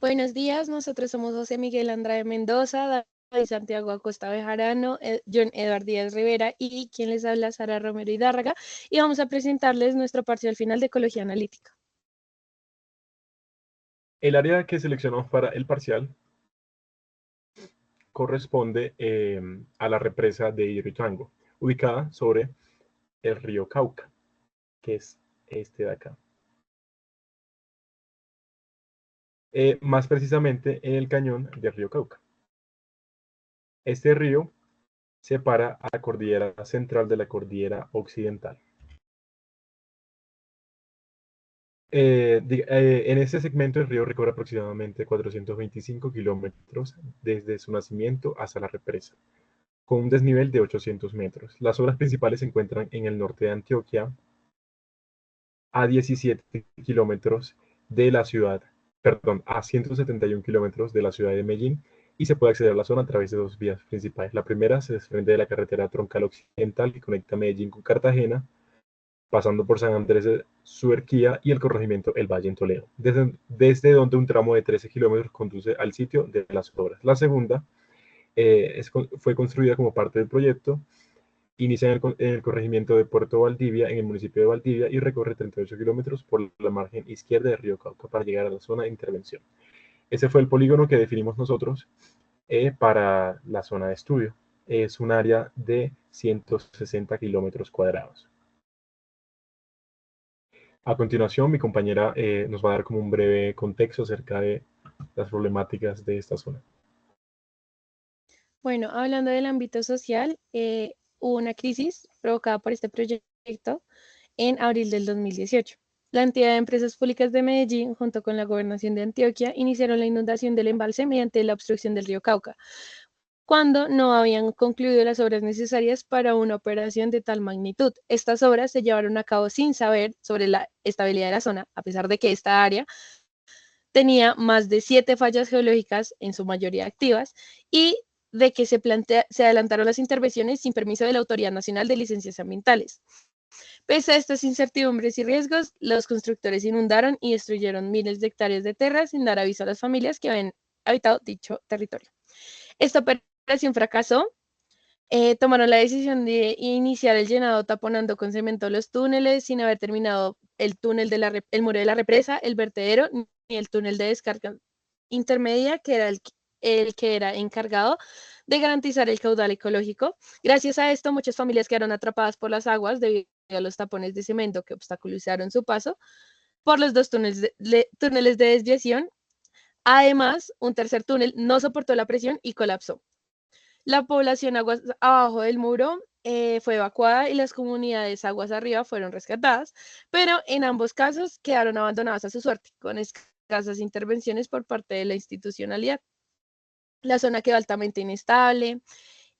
Buenos días, nosotros somos José Miguel Andrade Mendoza, David Santiago Acosta Bejarano, John Eduard Díaz Rivera y quien les habla, Sara Romero Hidárraga, y vamos a presentarles nuestro parcial final de Ecología Analítica. El área que seleccionamos para el parcial corresponde a la represa de Hidroituango, ubicada sobre el río Cauca, que es este de acá. Más precisamente en el cañón del río Cauca. Este río separa a la cordillera central de la cordillera occidental. En este segmento el río recorre aproximadamente 425 kilómetros desde su nacimiento hasta la represa, con un desnivel de 800 metros. Las obras principales se encuentran en el norte de Antioquia, a 17 kilómetros de la ciudad, perdón, a 171 kilómetros de la ciudad de Medellín, y se puede acceder a la zona a través de dos vías principales. La primera se desprende de la carretera troncal occidental que conecta Medellín con Cartagena, pasando por San Andrés de Suerquía y el corregimiento El Valle en Toledo, desde donde un tramo de 13 kilómetros conduce al sitio de las obras. La segunda fue construida como parte del proyecto. Inicia en el corregimiento de Puerto Valdivia, en el municipio de Valdivia, y recorre 38 kilómetros por la margen izquierda del río Cauca para llegar a la zona de intervención. Ese fue el polígono que definimos nosotros para la zona de estudio. Es un área de 160 kilómetros cuadrados. A continuación, mi compañera nos va a dar como un breve contexto acerca de las problemáticas de esta zona. Bueno, hablando del ámbito social, hubo una crisis provocada por este proyecto en abril del 2018. La entidad de empresas públicas de Medellín, junto con la gobernación de Antioquia, iniciaron la inundación del embalse mediante la obstrucción del río Cauca, cuando no habían concluido las obras necesarias para una operación de tal magnitud. Estas obras se llevaron a cabo sin saber sobre la estabilidad de la zona, a pesar de que esta área tenía más de 7 fallas geológicas, en su mayoría activas, y de que se adelantaron las intervenciones sin permiso de la Autoridad Nacional de Licencias Ambientales. Pese a estas incertidumbres y riesgos, los constructores inundaron y destruyeron miles de hectáreas de tierra sin dar aviso a las familias que habían habitado dicho territorio. Esta operación fracasó. Tomaron la decisión de iniciar el llenado taponando con cemento los túneles sin haber terminado el túnel el muro de la represa, el vertedero ni el túnel de descarga intermedia, que era el que era encargado de garantizar el caudal ecológico. Gracias a esto, muchas familias quedaron atrapadas por las aguas debido a los tapones de cemento que obstaculizaron su paso por los dos túneles de desviación. Además, un tercer túnel no soportó la presión y colapsó. La población aguas abajo del muro fue evacuada y las comunidades aguas arriba fueron rescatadas, pero en ambos casos quedaron abandonadas a su suerte, con escasas intervenciones por parte de la institucionalidad. La zona quedó altamente inestable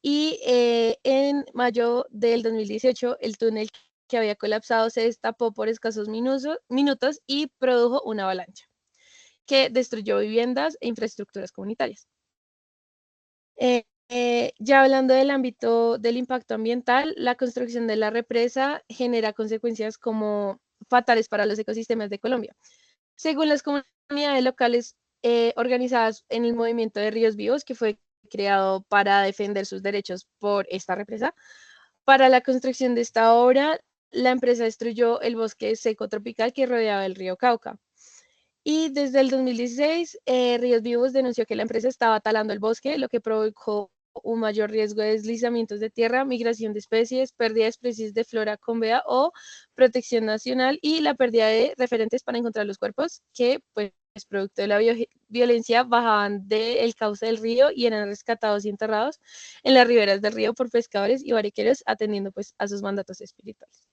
y en mayo del 2018 el túnel que había colapsado se destapó por escasos minutos y produjo una avalancha que destruyó viviendas e infraestructuras comunitarias. Ya hablando del ámbito del impacto ambiental, la construcción de la represa genera consecuencias como fatales para los ecosistemas de Colombia. Según las comunidades locales organizadas en el movimiento de Ríos Vivos, que fue creado para defender sus derechos por esta represa, para la construcción de esta obra, la empresa destruyó el bosque seco tropical que rodeaba el río Cauca. Y desde el 2016, Ríos Vivos denunció que la empresa estaba talando el bosque, lo que provocó un mayor riesgo de deslizamientos de tierra, migración de especies, pérdida de especies de flora con vea o protección nacional y la pérdida de referentes para encontrar los cuerpos que, pues, producto de la violencia, bajaban del cauce del río y eran rescatados y enterrados en las riberas del río por pescadores y barriqueros, atendiendo pues a sus mandatos espirituales.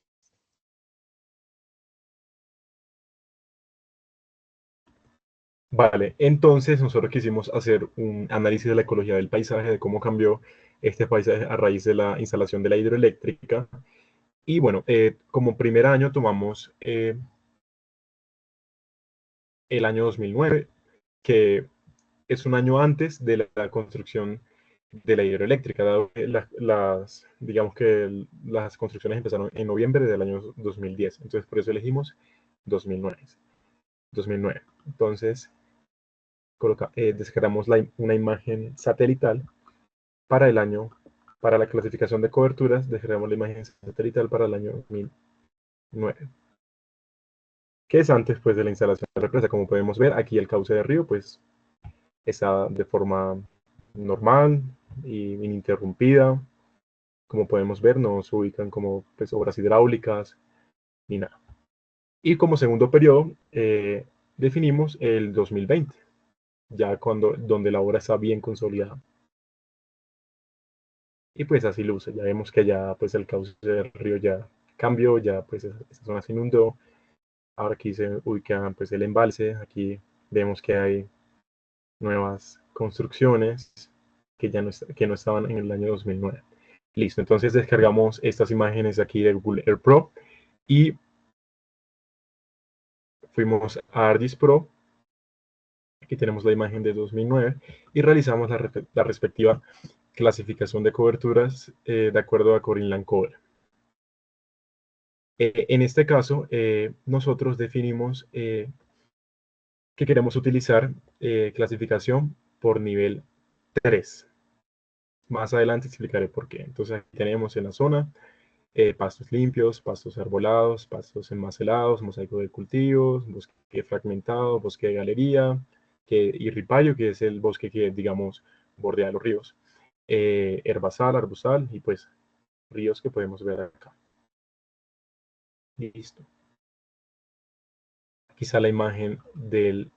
Vale, entonces nosotros quisimos hacer un análisis de la ecología del paisaje, de cómo cambió este paisaje a raíz de la instalación de la hidroeléctrica. Y bueno, como primer año tomamos el año 2009, que es un año antes de la construcción de la hidroeléctrica, dado que digamos que las construcciones empezaron en noviembre del año 2010. Entonces, por eso elegimos 2009. 2009. Entonces, descargamos una imagen satelital para el año, para la clasificación de coberturas, descargamos la imagen satelital para el año 2009, que es antes pues, de la instalación de la represa. Como podemos ver, aquí el cauce del río pues, está de forma normal y ininterrumpida. Como podemos ver, no se ubican como pues, obras hidráulicas ni nada. Y como segundo periodo, definimos el 2020, ya donde la obra está bien consolidada. Y pues así luce, ya vemos que ya pues el cauce del río ya cambió, ya pues esta zona se inundó. Ahora aquí se ubica pues el embalse, aquí vemos que hay nuevas construcciones que no estaban en el año 2009. Listo, entonces descargamos estas imágenes aquí de Google Earth Pro y fuimos a ArcGIS Pro. Aquí tenemos la imagen de 2009 y realizamos la respectiva clasificación de coberturas de acuerdo a Corine Cover. En este caso, nosotros definimos que queremos utilizar clasificación por nivel 3. Más adelante explicaré por qué. Entonces aquí tenemos en la zona pastos limpios, pastos arbolados, pastos enmacelados, mosaico de cultivos, bosque fragmentado, bosque de galería y ripallo, que es el bosque que, digamos, bordea los ríos. Herbazal, arbusal y pues ríos que podemos ver acá. Listo. Aquí está la imagen del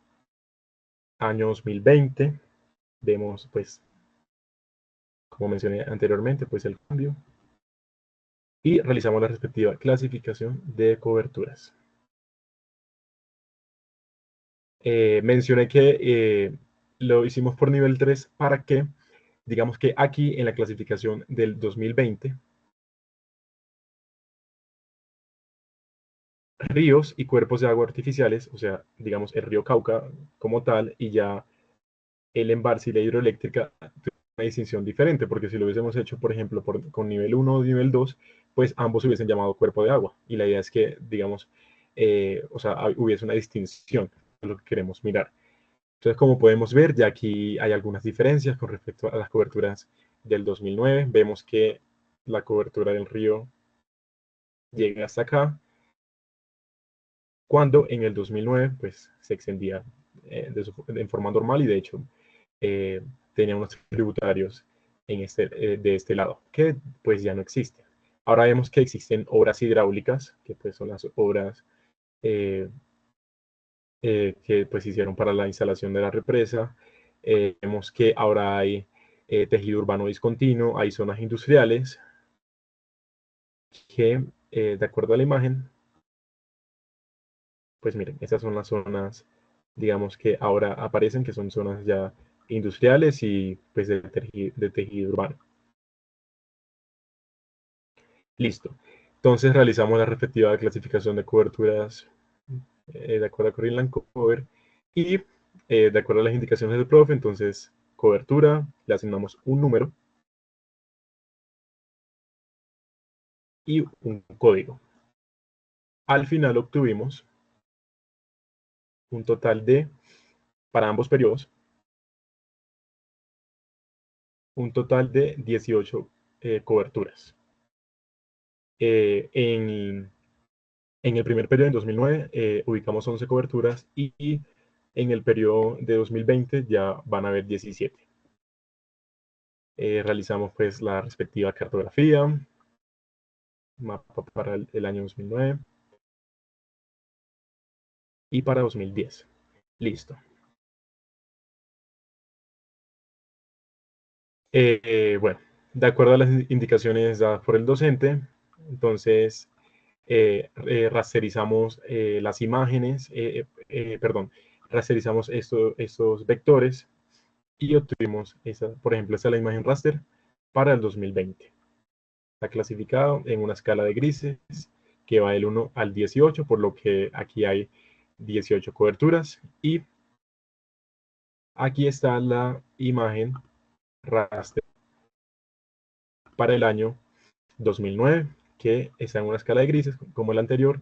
año 2020. Vemos, pues, como mencioné anteriormente, pues el cambio. Y realizamos la respectiva clasificación de coberturas. Mencioné que lo hicimos por nivel 3 para que, digamos que aquí en la clasificación del 2020, ríos y cuerpos de agua artificiales, o sea, digamos el río Cauca como tal, y ya el embalse y la hidroeléctrica, una distinción diferente, porque si lo hubiésemos hecho, por ejemplo, con nivel 1 o nivel 2, pues ambos hubiesen llamado cuerpo de agua. Y la idea es que, digamos, o sea, hubiese una distinción de lo que queremos mirar. Entonces, como podemos ver, ya aquí hay algunas diferencias con respecto a las coberturas del 2009. Vemos que la cobertura del río llega hasta acá, cuando en el 2009 pues, se extendía en forma normal y de hecho eh, tenía unos tributarios de este lado, que pues ya no existen. Ahora vemos que existen obras hidráulicas, que pues son las obras eh, que pues hicieron para la instalación de la represa. Vemos que ahora hay tejido urbano discontinuo, hay zonas industriales que, de acuerdo a la imagen, pues miren, estas son las zonas, digamos, que ahora aparecen, que son zonas ya industriales y pues de tejido urbano. Listo. Entonces realizamos la respectiva clasificación de coberturas de acuerdo a Corine Cover y de acuerdo a las indicaciones del profe, entonces cobertura, le asignamos un número y un código. Al final obtuvimos un total de, para ambos periodos, un total de 18 coberturas. En el primer periodo, en 2009, ubicamos 11 coberturas y en el periodo de 2020 ya van a haber 17. Realizamos pues la respectiva cartografía, mapa para el año 2009 y para 2010. Listo. Bueno, de acuerdo a las indicaciones dadas por el docente, entonces rasterizamos las imágenes, perdón, rasterizamos estos vectores y obtuvimos, por ejemplo, esta es la imagen raster para el 2020. Está clasificado en una escala de grises que va del 1 al 18, por lo que aquí hay 18 coberturas. Y aquí está la imagen raster para el año 2009, que está en una escala de grises, como el anterior,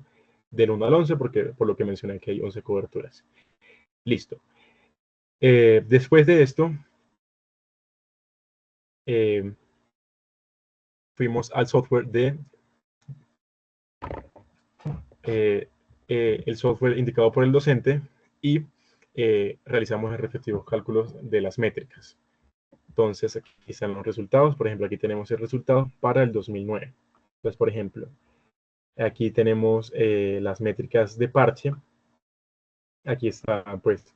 del 1 al 11, por lo que mencioné que hay 11 coberturas. Listo. Después de esto, fuimos al software de el software indicado por el docente y realizamos los respectivos cálculos de las métricas. Entonces, aquí están los resultados. Por ejemplo, aquí tenemos el resultado para el 2009. Entonces, por ejemplo, aquí tenemos las métricas de parche. Aquí está, pues,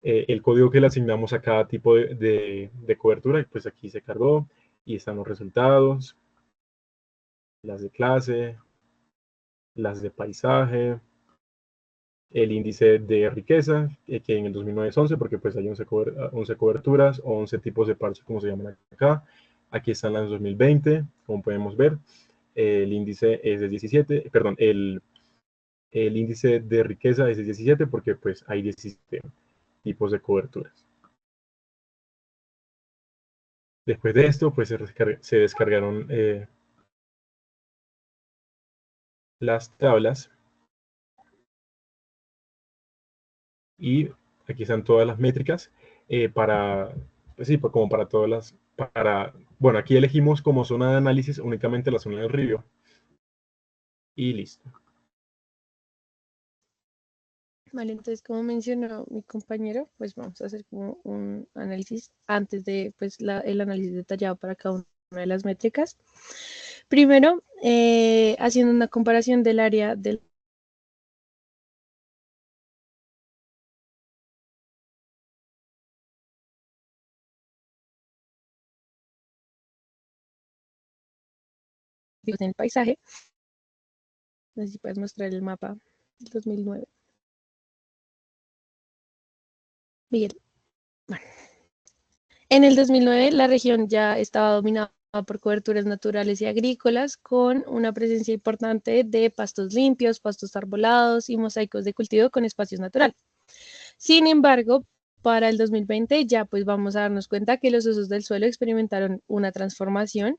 el código que le asignamos a cada tipo de cobertura. Pues aquí se cargó y están los resultados, las de clase, las de paisaje, el índice de riqueza, que en el 2009 es 11, porque pues hay 11 coberturas o 11 tipos de parche, como se llaman acá. Aquí están las 2020, como podemos ver. El índice es de 17, perdón, el índice de riqueza es de 17 porque pues hay 17 tipos de coberturas. Después de esto, pues se descargaron las tablas y aquí están todas las métricas para, pues sí, como para todas bueno, aquí elegimos como zona de análisis únicamente la zona del río y listo. Vale, entonces como mencionó mi compañero, pues vamos a hacer como un análisis antes de pues el análisis detallado para cada una de las métricas. Primero, haciendo una comparación del área del en el paisaje. No sé si puedes mostrar el mapa del 2009. Miguel. Bueno, en el 2009 la región ya estaba dominada por coberturas naturales y agrícolas, con una presencia importante de pastos limpios, pastos arbolados y mosaicos de cultivo con espacios naturales. Sin embargo, para el 2020 ya pues vamos a darnos cuenta que los usos del suelo experimentaron una transformación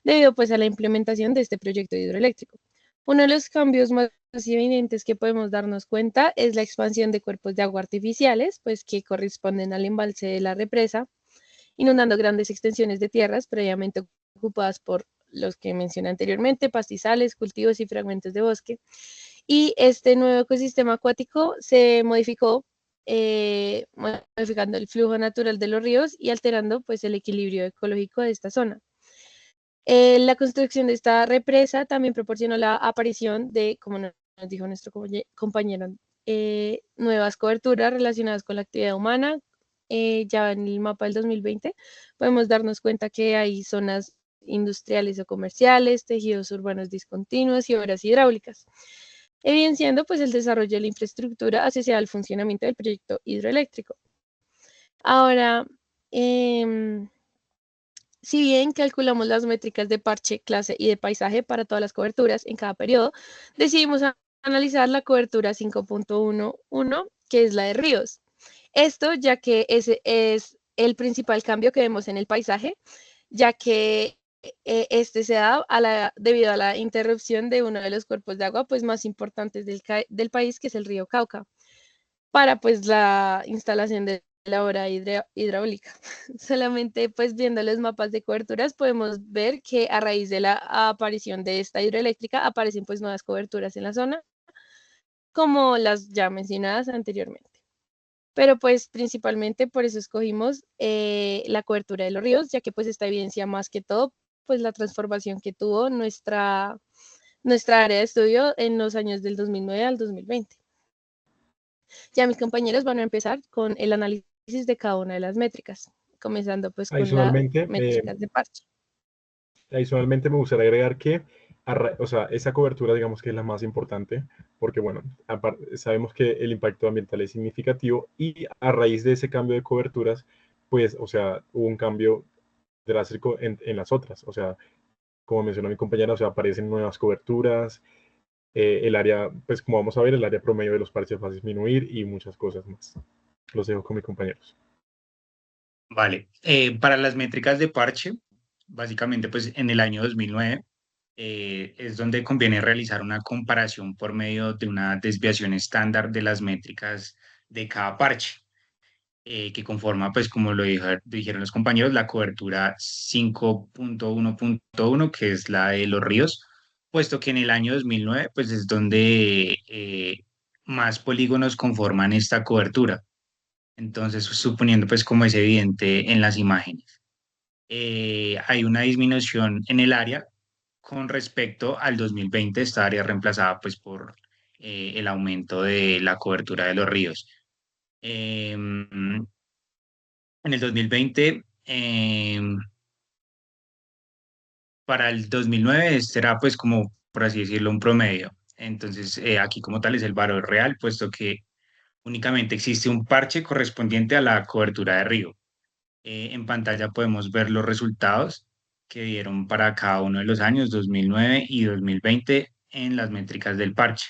debido pues a la implementación de este proyecto hidroeléctrico. Uno de los cambios más evidentes que podemos darnos cuenta es la expansión de cuerpos de agua artificiales, pues que corresponden al embalse de la represa, inundando grandes extensiones de tierras previamente ocupadas por los que mencioné anteriormente, pastizales, cultivos y fragmentos de bosque. Y este nuevo ecosistema acuático se modificó, modificando el flujo natural de los ríos y alterando pues el equilibrio ecológico de esta zona. La construcción de esta represa también proporcionó la aparición de, como nos dijo nuestro compañero, nuevas coberturas relacionadas con la actividad humana. Ya en el mapa del 2020 podemos darnos cuenta que hay zonas industriales o comerciales, tejidos urbanos discontinuos y obras hidráulicas, evidenciando pues el desarrollo de la infraestructura asociada al funcionamiento del proyecto hidroeléctrico. Ahora, si bien calculamos las métricas de parche, clase y de paisaje para todas las coberturas en cada periodo, decidimos analizar la cobertura 5.11, que es la de ríos. Esto ya que ese es el principal cambio que vemos en el paisaje, ya que este se da debido a la interrupción de uno de los cuerpos de agua pues, más importantes del país, que es el río Cauca, para pues la instalación de la obra hidráulica. Solamente pues viendo los mapas de coberturas podemos ver que a raíz de la aparición de esta hidroeléctrica aparecen pues nuevas coberturas en la zona, como las ya mencionadas anteriormente. Pero pues principalmente por eso escogimos la cobertura de los ríos, ya que pues esta evidencia más que todo pues la transformación que tuvo nuestra área de estudio en los años del 2009 al 2020. Ya mis compañeros van a empezar con el análisis de cada una de las métricas, comenzando pues con las Adicionalmente, métricas de parche. Adicionalmente, me gustaría agregar que, o sea, esa cobertura, digamos que es la más importante, porque, bueno, sabemos que el impacto ambiental es significativo y a raíz de ese cambio de coberturas, pues, o sea, hubo un cambio drástico en las otras. O sea, como mencionó mi compañera, o sea, aparecen nuevas coberturas, el área, pues, como vamos a ver, el área promedio de los parches va a disminuir y muchas cosas más. Los dejo con mis compañeros. Vale, para las métricas de parche, básicamente pues en el año 2009 es donde conviene realizar una comparación por medio de una desviación estándar de las métricas de cada parche. que conforma, pues como dijeron los compañeros, la cobertura 5.1.1, que es la de los ríos, puesto que en el año 2009, pues es donde más polígonos conforman esta cobertura. Entonces, suponiendo, pues como es evidente en las imágenes, hay una disminución en el área con respecto al 2020. Esta área reemplazada, pues, por el aumento de la cobertura de los ríos. Em, en el 2020, para el 2009, este era pues como, por así decirlo, un promedio. Entonces, aquí como tal es el valor real, puesto que únicamente existe un parche correspondiente a la cobertura de río. En pantalla podemos ver los resultados que dieron para cada uno de los años 2009 y 2020 en las métricas de parche.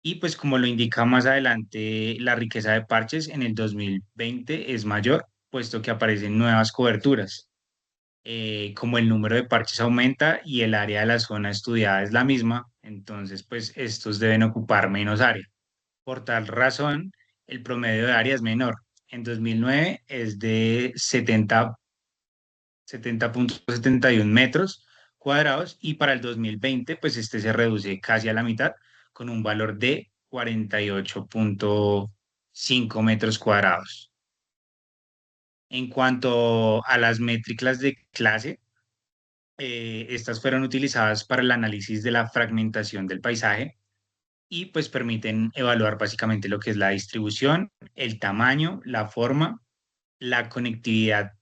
Y pues como lo indica más adelante, la riqueza de parches en el 2020 es mayor, puesto que aparecen nuevas coberturas. Como el número de parches aumenta y el área de la zona estudiada es la misma, entonces pues estos deben ocupar menos área. Por tal razón, el promedio de área es menor. En 2009 es de 70.71 metros cuadrados, y para el 2020 pues este se reduce casi a la mitad con un valor de 48.5 metros cuadrados. En cuanto a las métricas de clase, estas fueron utilizadas para el análisis de la fragmentación del paisaje y pues permiten evaluar básicamente lo que es la distribución, el tamaño, la forma, la conectividad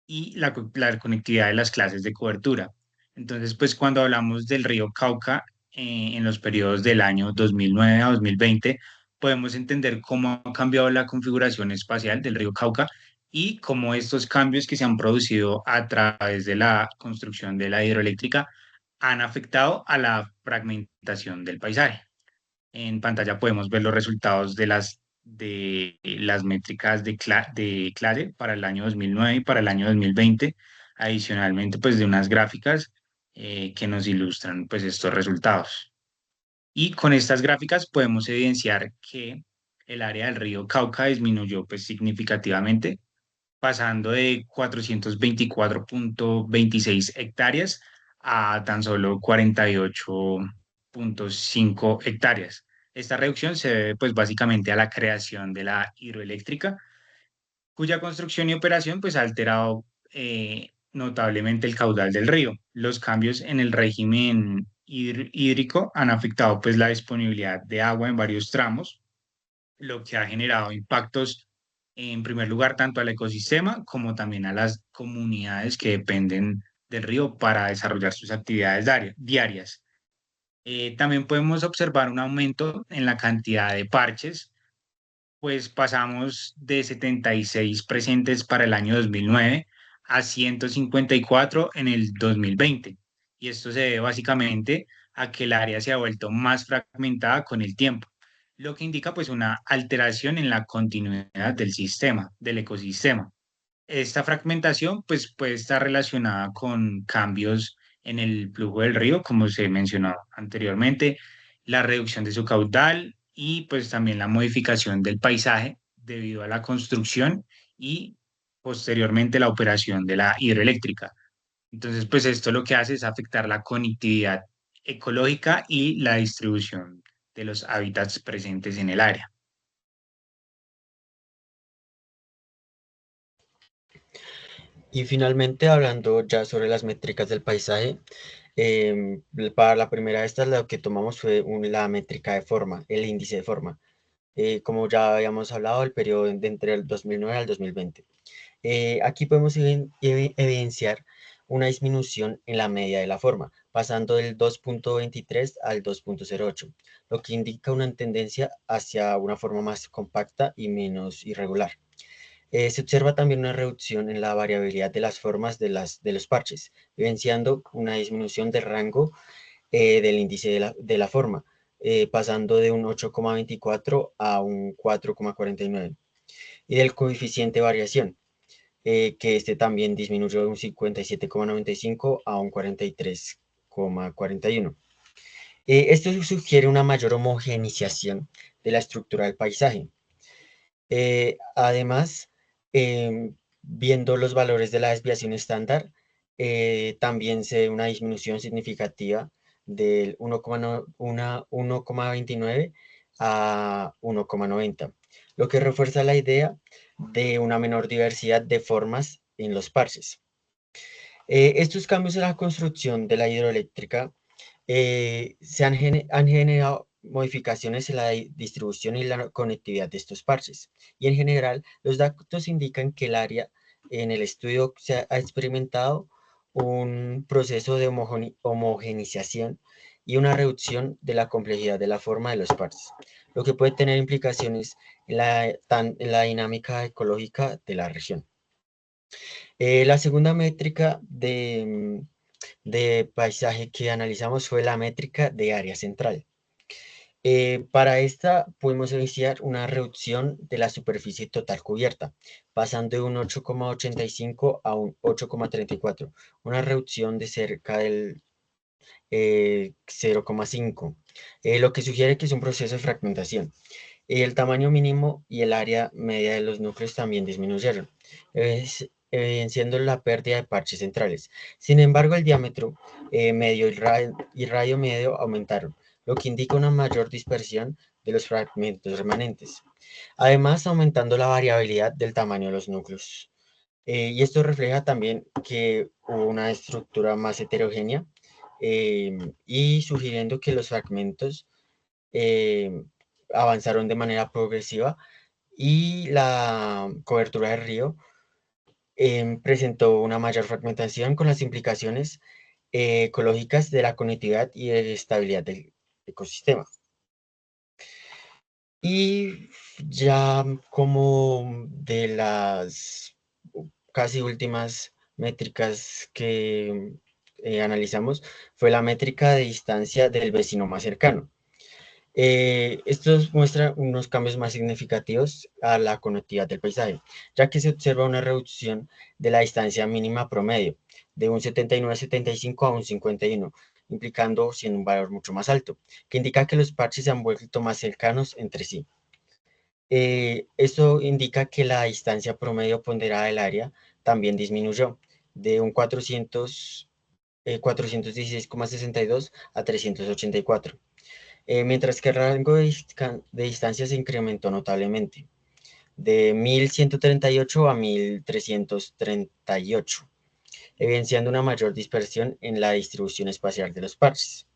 y la conectividad de las clases de cobertura. Entonces, pues cuando hablamos del río Cauca en los periodos del año 2009 a 2020, podemos entender cómo ha cambiado la configuración espacial del río Cauca y cómo estos cambios que se han producido a través de la construcción de la hidroeléctrica han afectado a la fragmentación del paisaje. En pantalla podemos ver los resultados de las métricas de clase para el año 2009 y para el año 2020, adicionalmente pues de unas gráficas que nos ilustran pues estos resultados. Y con estas gráficas podemos evidenciar que el área del río Cauca disminuyó pues significativamente, pasando de 424.26 hectáreas a tan solo 48.5 hectáreas. Esta reducción se debe pues básicamente a la creación de la hidroeléctrica, cuya construcción y operación pues ha alterado notablemente el caudal del río. Los cambios en el régimen hídrico han afectado pues la disponibilidad de agua en varios tramos, lo que ha generado impactos, en primer lugar, tanto al ecosistema como también a las comunidades que dependen del río para desarrollar sus actividades diarias. También podemos observar un aumento en la cantidad de parches, pues pasamos de 76 presentes para el año 2009 a 154 en el 2020. Y esto se debe básicamente a que el área se ha vuelto más fragmentada con el tiempo, lo que indica pues una alteración en la continuidad del sistema, del ecosistema. Esta fragmentación pues puede estar relacionada con cambios en el flujo del río, como se mencionó anteriormente, la reducción de su caudal y pues también la modificación del paisaje debido a la construcción y posteriormente la operación de la hidroeléctrica. Entonces, pues esto lo que hace es afectar la conectividad ecológica y la distribución de los hábitats presentes en el área. Y finalmente, hablando ya sobre las métricas del paisaje, para la primera de estas lo que tomamos fue la métrica de forma, el índice de forma. Como ya habíamos hablado, el periodo de entre el 2009 al 2020. Aquí podemos evidenciar una disminución en la media de la forma, pasando del 2.23 al 2.08, lo que indica una tendencia hacia una forma más compacta y menos irregular. Se observa también una reducción en la variabilidad de las formas de los parches, evidenciando una disminución del rango del índice de la forma, pasando de un 8,24 a un 4,49, y del coeficiente de variación, que este también disminuyó de un 57,95 a un 43,41. Esto sugiere una mayor homogeneización de la estructura del paisaje, Además, viendo los valores de la desviación estándar, también se ve una disminución significativa del 1,29 a 1,90, lo que refuerza la idea de una menor diversidad de formas en los parches. Estos cambios en la construcción de la hidroeléctrica han generado modificaciones en la distribución y la conectividad de estos parches. Y en general, los datos indican que el área en el estudio se ha experimentado un proceso de homogenización y una reducción de la complejidad de la forma de los parches, lo que puede tener implicaciones en la dinámica ecológica de la región. La segunda métrica de paisaje que analizamos fue la métrica de área central. Para esta pudimos iniciar una reducción de la superficie total cubierta, pasando de un 8,85 a un 8,34, una reducción de cerca del 0,5, lo que sugiere que es un proceso de fragmentación. El tamaño mínimo y el área media de los núcleos también disminuyeron, evidenciando la pérdida de parches centrales. Sin embargo, el diámetro medio y radio medio aumentaron, lo que indica una mayor dispersión de los fragmentos remanentes. Además, aumentando la variabilidad del tamaño de los núcleos. Y esto refleja también que hubo una estructura más heterogénea y sugiriendo que los fragmentos avanzaron de manera progresiva y la cobertura del río presentó una mayor fragmentación con las implicaciones ecológicas de la conectividad y de estabilidad del ecosistema. Y ya como de las casi últimas métricas que analizamos fue la métrica de distancia del vecino más cercano. Estos muestran unos cambios más significativos a la conectividad del paisaje, ya que se observa una reducción de la distancia mínima promedio de un 79,75 a un 51, implicando siendo un valor mucho más alto, que indica que los parches se han vuelto más cercanos entre sí. Esto indica que la distancia promedio ponderada del área también disminuyó de un 416,62 a 384. Mientras que el rango de distancia se incrementó notablemente, de 1138 a 1338, evidenciando una mayor dispersión en la distribución espacial de los parches.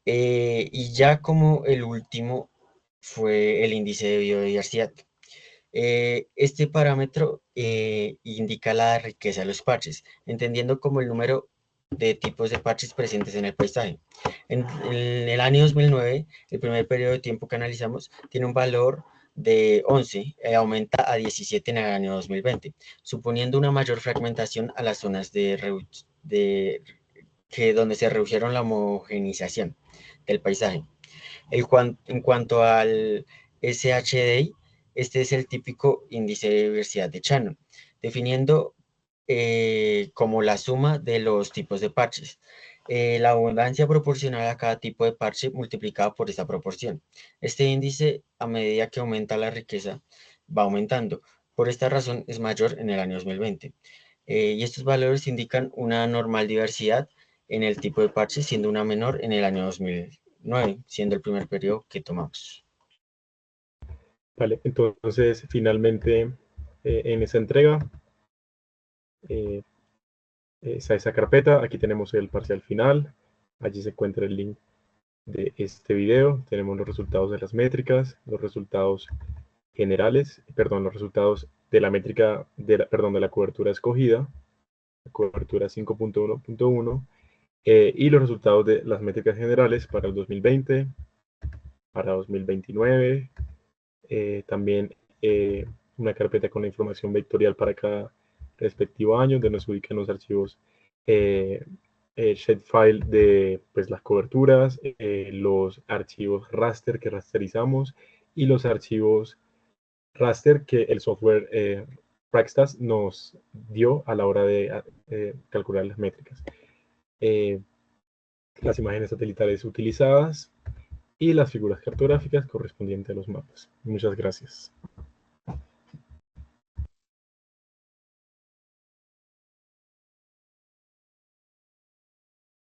Y ya como el último fue el índice de biodiversidad. Este parámetro indica la riqueza de los parches, entendiendo como el número de tipos de parches presentes en el paisaje. En el año 2009, el primer periodo de tiempo que analizamos tiene un valor de 11, aumenta a 17 en el año 2020, suponiendo una mayor fragmentación a las zonas donde se redujeron la homogenización del paisaje. En cuanto al SHDI, este es el típico índice de diversidad de Shannon, definiendo como la suma de los tipos de parches. La abundancia proporcional a cada tipo de parche multiplicada por esta proporción. Este índice, a medida que aumenta la riqueza, va aumentando. Por esta razón es mayor en el año 2020. Y estos valores indican una normal diversidad en el tipo de parche, siendo una menor en el año 2009, siendo el primer periodo que tomamos. Vale, entonces finalmente en esa entrega esa carpeta, aquí tenemos el parcial final, allí se encuentra el link de este video, tenemos los resultados de las métricas, los resultados generales, perdón, los resultados de la métrica, de la cobertura escogida, la cobertura 5.1.1, y los resultados de las métricas generales para el 2020, para 2029, también una carpeta con la información vectorial para cada respectivo año, donde se ubican los archivos shapefile de pues, las coberturas, los archivos raster que rasterizamos y los archivos raster que el software Praxtas nos dio a la hora de calcular las métricas. Las imágenes satelitales utilizadas y las figuras cartográficas correspondientes a los mapas. Muchas gracias.